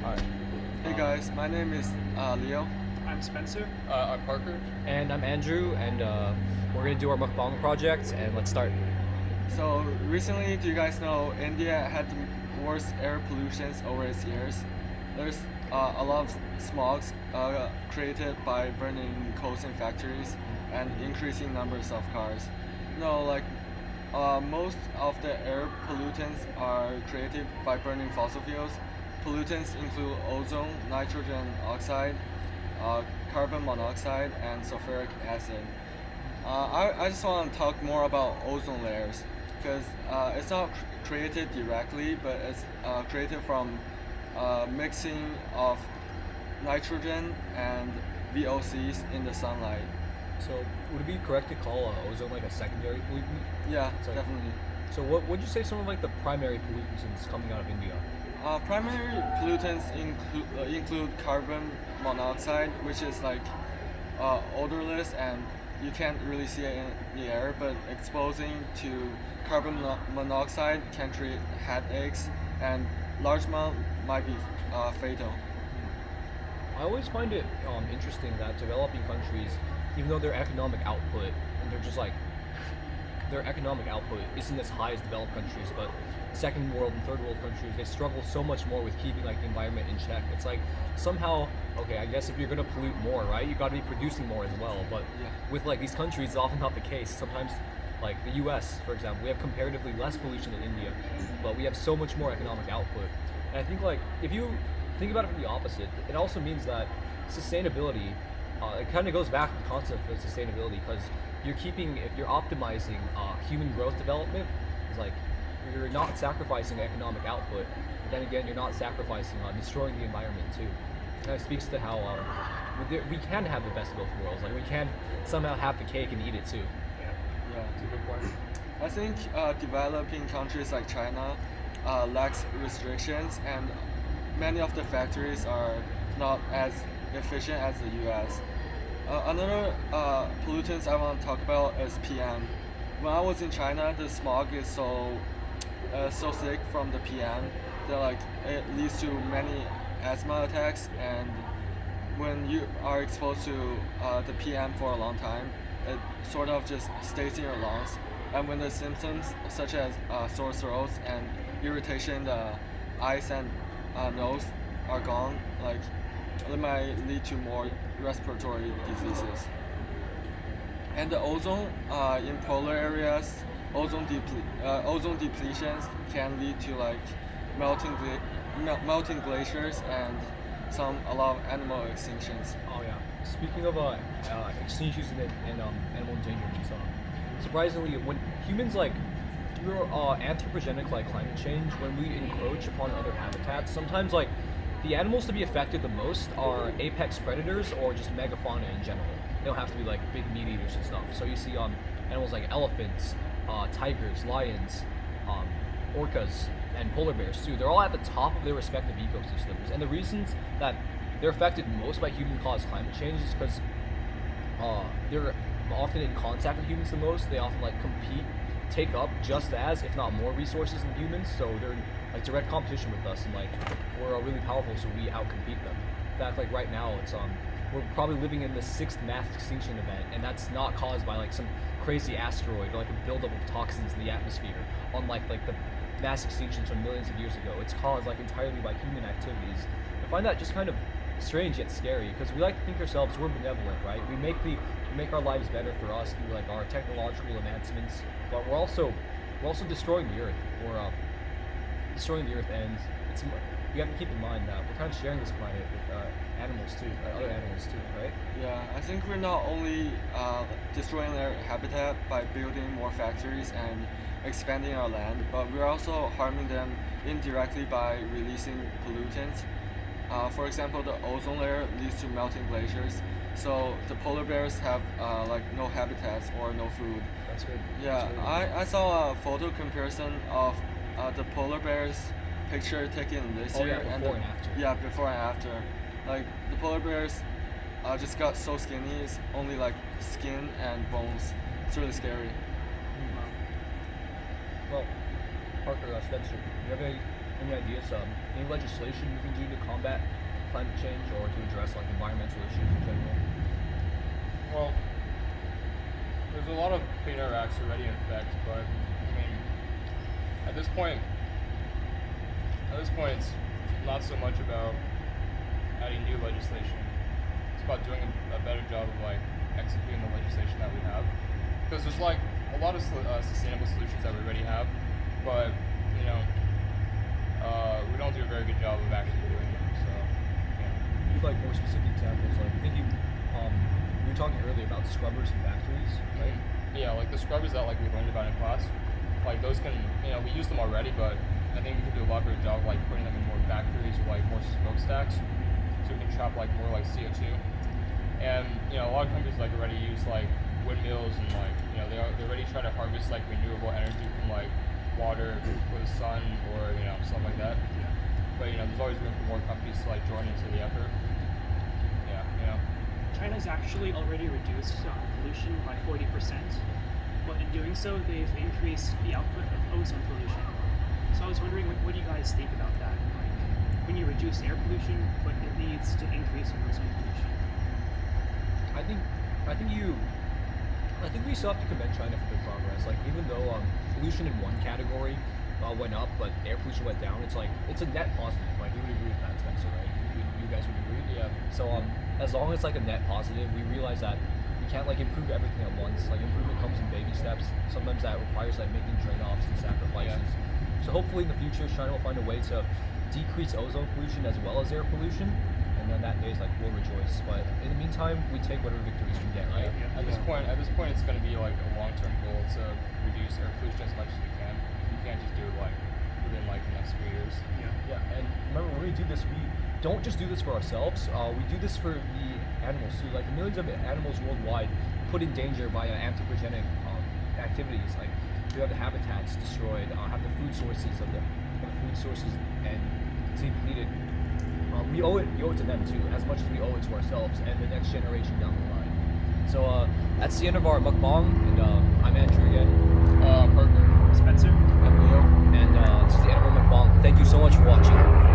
Alright. Hey guys, my name is Leo. I'm Spencer. I'm Parker. And I'm Andrew, and we're gonna do our MukBang project, and let's start. So recently, do you guys know India had the worst air pollutions over its years? There's a lot of smogs created by burning coals in factories and increasing numbers of cars. No, most of the air pollutants are created by burning fossil fuels. Pollutants include ozone, nitrogen oxide, carbon monoxide, and sulfuric acid. I just want to talk more about ozone layers because it's not created directly, but it's created from mixing of nitrogen and VOCs in the sunlight. So, would it be correct to call ozone like a secondary pollutant? Yeah, So- definitely. So, what would you say some of like the primary pollutants coming out of India? Primary pollutants include carbon monoxide, which is odorless and you can't really see it in the air, but exposing to carbon monoxide can create headaches, and large amount might be fatal. I always find it interesting that developing countries, even though their economic output and their economic output isn't as high as developed countries, but second world and third world countries, they struggle so much more with keeping like the environment in check. It's like somehow, okay, I guess if you're gonna pollute more, right, you got to be producing more as well. But Yeah. with like these countries, it's often not the case. Sometimes, like the U.S., for example, we have comparatively less pollution than India, but we have so much more economic output. And I think like if you think about it from the opposite, it also means that sustainability, it kind of goes back to the concept of sustainability because if you're optimizing human growth development, it's like you're not sacrificing economic output, but then again, you're not sacrificing destroying the environment too. And that speaks to how we can have the best of both worlds. Like we can somehow have the cake and eat it too. Yeah. That's a good point. I think developing countries like China lacks restrictions, and many of the factories are not as efficient as the U.S. Another pollutants I want to talk about is PM. When I was in China, the smog is so thick from the PM that it leads to many asthma attacks, and when you are exposed to the PM for a long time, it sort of just stays in your lungs. And when the symptoms such as sore throats and irritation in the eyes and nose are gone, it might lead to more respiratory diseases. And the ozone in polar areas, ozone depletions can lead to melting glaciers and a lot of animal extinctions. Oh yeah. Speaking of extinctions and animal endangerment, surprisingly, when humans through anthropogenic climate change, when we encroach upon other habitats, sometimes the animals to be affected the most are apex predators or just megafauna in general. They don't have to be big meat eaters and stuff. So you see animals like elephants, tigers, lions, orcas, and polar bears too. They're all at the top of their respective ecosystems. And the reasons that they're affected most by human-caused climate change is because they're often in contact with humans the most. They often compete, take up just as, if not more, resources than humans. So they're in direct competition with us, and we're really powerful, so we outcompete them. In fact, right now, we're probably living in the 6th mass extinction event, and that's not caused by some crazy asteroid or a buildup of toxins in the atmosphere. Unlike the mass extinctions from millions of years ago, it's caused entirely by human activities. I find that just kind of strange yet scary because we like to think ourselves we're benevolent, right? We make our lives better for us through our technological advancements, but we're also destroying the earth. We're destroying the earth, and we have to keep in mind that we're kind of sharing this planet with animals too, other animals too, right? Yeah, I think we're not only destroying their habitat by building more factories and expanding our land, but we're also harming them indirectly by releasing pollutants. For example, the ozone layer leads to melting glaciers, so the polar bears have no habitats or no food. That's good. Yeah, That's really I saw a photo comparison of the polar bears picture taken this year yeah, before and after. Yeah, before and after. The polar bears just got so skinny, it's only skin and bones. It's really scary. Well, Parker, Spencer, do you have any any ideas? Any legislation we can do to combat climate change or to address like environmental issues in general? Well, there's a lot of Clean Air Acts already in effect, but I mean, at this point, it's not so much about adding new legislation. It's about doing a better job of like executing the legislation that we have, because there's like a lot of sustainable solutions that we already have, but you know, we don't do a very good job of actually doing them. So, yeah. Give like more specific examples. Like I think we were talking earlier about scrubbers in factories, right? Yeah, like the scrubbers that like we learned about in class, like those can, we use them already, but I think we can do a lot better job of like putting them in more factories with like more smokestacks, so we can trap like more like CO2. And a lot of companies like already use like windmills and like they already try to harvest like renewable energy from like water or the sun or something like that. Yeah. But there's always room for more companies to like join into the effort. Yeah. China's actually already reduced pollution by 40%, but in doing so, they've increased the output of ozone pollution. So I was wondering, what do you guys think about that? Like, when you reduce air pollution, but it leads to increase in ozone pollution. I think we still have to commend China for their progress. Like even though pollution in one category went up, but air pollution went down, it's a net positive. Like you would agree with that, Spencer, right? You guys would agree? Yeah. So as long as like a net positive, we realize that we can't like improve everything at once. Like improvement comes in baby steps. Sometimes that requires like making trade-offs and sacrifices. Yeah. So hopefully in the future, China will find a way to decrease ozone pollution as well as air pollution. And then that day is like we'll rejoice. But in the meantime, we take whatever victories we get, right? Yeah. At this point, it's going to be like a long-term goal to reduce air pollution as much as we can. We can't just do it like within like the next few years. Yeah, and remember when we do this, we don't just do this for ourselves. We do this for the animals too. Like millions of animals worldwide put in danger by anthropogenic activities. Like we have the habitats destroyed, have the food sources and depleted. We owe it to them too, as much as we owe it to ourselves and the next generation down the line. So that's the end of our mukbang, and I'm Andrew again. Parker. Spencer? I'm Leo. And this is the end of our mukbang. Thank you so much for watching.